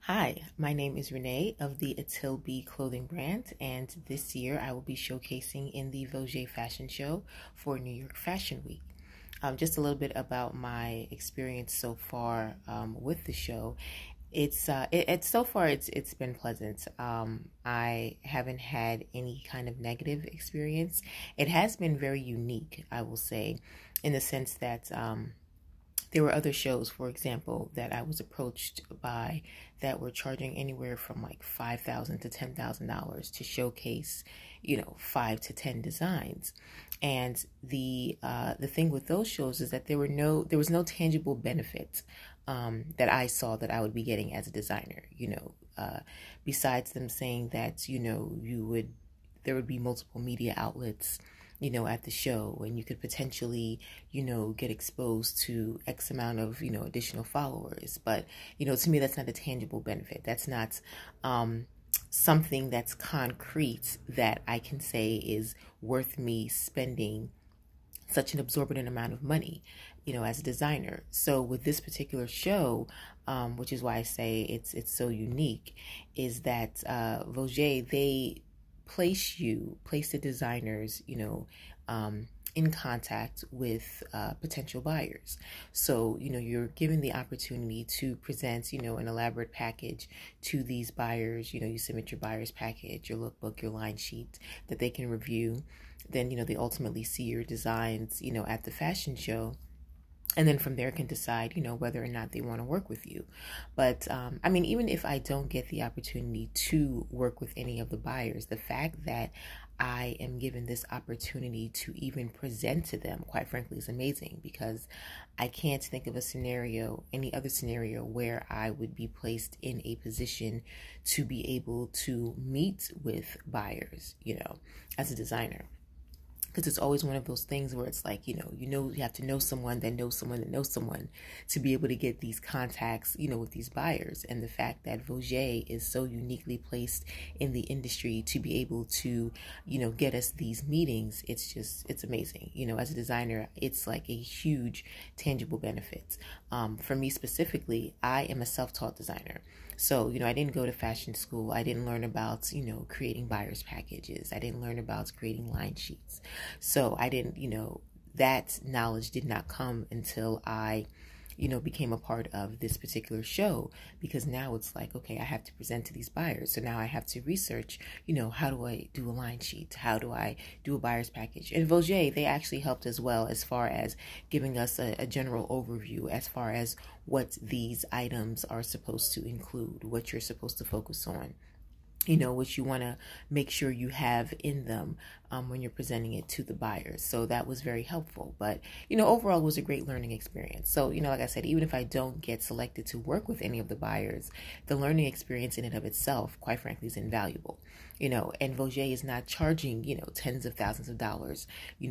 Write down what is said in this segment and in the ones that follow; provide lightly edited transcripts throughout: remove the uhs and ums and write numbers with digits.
Hi, my name is Renee of the Atil B clothing brand, and this year I will be showcasing in the Voge fashion show for New York Fashion Week. Just a little bit about my experience so far with the show. So far it's been pleasant. I haven't had any kind of negative experience. It has been very unique, I will say, in the sense that there were other shows, for example, that I was approached by that were charging anywhere from like $5,000 to $10,000 to showcase, 5 to 10 designs. And the thing with those shows is that there was no tangible benefit that I saw that I would be getting as a designer. Besides them saying that there would be multiple media outlets at the show, and you could potentially, get exposed to X amount of, additional followers. But, to me, that's not a tangible benefit. That's not something that's concrete that I can say is worth me spending such an exorbitant amount of money, as a designer. So with this particular show, which is why I say it's so unique, is that Voge, they place the designers, in contact with potential buyers. So, you're given the opportunity to present, an elaborate package to these buyers. You submit your buyer's package, your lookbook, your line sheet that they can review. Then, they ultimately see your designs, at the fashion show. And then from there can decide, whether or not they want to work with you. But, even if I don't get the opportunity to work with any of the buyers, the fact that I am given this opportunity to even present to them, quite frankly, is amazing, because I can't think of any other scenario where I would be placed in a position to be able to meet with buyers, as a designer. Because it's always one of those things where it's like, you have to know someone that knows someone that knows someone to be able to get these contacts, with these buyers. And the fact that Voge is so uniquely placed in the industry to be able to, get us these meetings, it's amazing. As a designer, it's like a huge tangible benefit. For me specifically, I am a self-taught designer. So, I didn't go to fashion school. I didn't learn about, creating buyer's packages. I didn't learn about creating line sheets. So I didn't, that knowledge did not come until I, became a part of this particular show, because now it's like, okay, I have to present to these buyers. So now I have to research, how do I do a line sheet? How do I do a buyer's package? And Voge, they actually helped as well, as far as giving us a general overview as far as what these items are supposed to include, what you're supposed to focus on, what you want to make sure you have in them when you're presenting it to the buyers. So that was very helpful. But, overall it was a great learning experience. So, like I said, even if I don't get selected to work with any of the buyers, the learning experience in and of itself, quite frankly, is invaluable. And Voge is not charging, tens of thousands of dollars,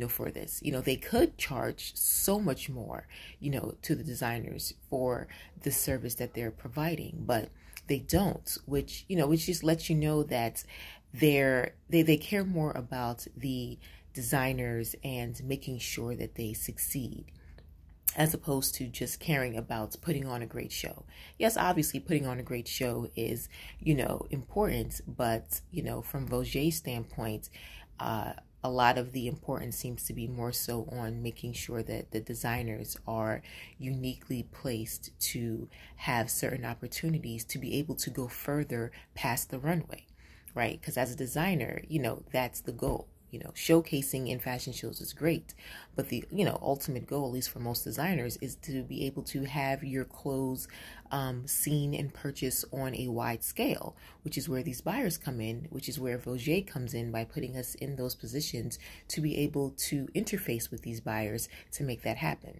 for this. They could charge so much more, to the designers for the service that they're providing, but they don't, which just lets you know that they care more about the designers and making sure that they succeed, as opposed to just caring about putting on a great show. Yes, obviously putting on a great show is, important, but, from Voge's standpoint, a lot of the importance seems to be more so on making sure that the designers are uniquely placed to have certain opportunities to be able to go further past the runway, right? Because as a designer, that's the goal. Showcasing in fashion shows is great, but the, ultimate goal, at least for most designers, is to be able to have your clothes seen and purchased on a wide scale, which is where these buyers come in, which is where Voge comes in by putting us in those positions to be able to interface with these buyers to make that happen.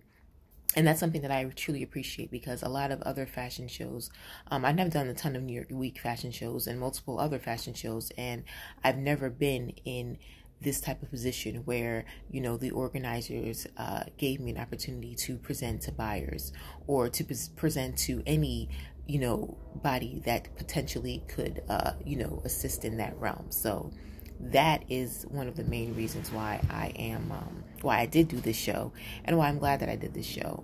And that's something that I truly appreciate, because a lot of other fashion shows, I've done a ton of New York Week fashion shows and multiple other fashion shows, and I've never been in this type of position where, the organizers gave me an opportunity to present to buyers, or to present to any, body that potentially could, assist in that realm. So that is one of the main reasons why why I did do this show, and why I'm glad that I did this show.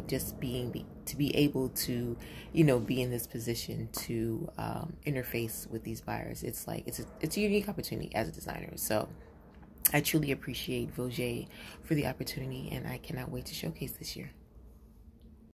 Just to be able to, be in this position to interface with these buyers. It's like it's a unique opportunity as a designer. So I truly appreciate Voge for the opportunity, and I cannot wait to showcase this year.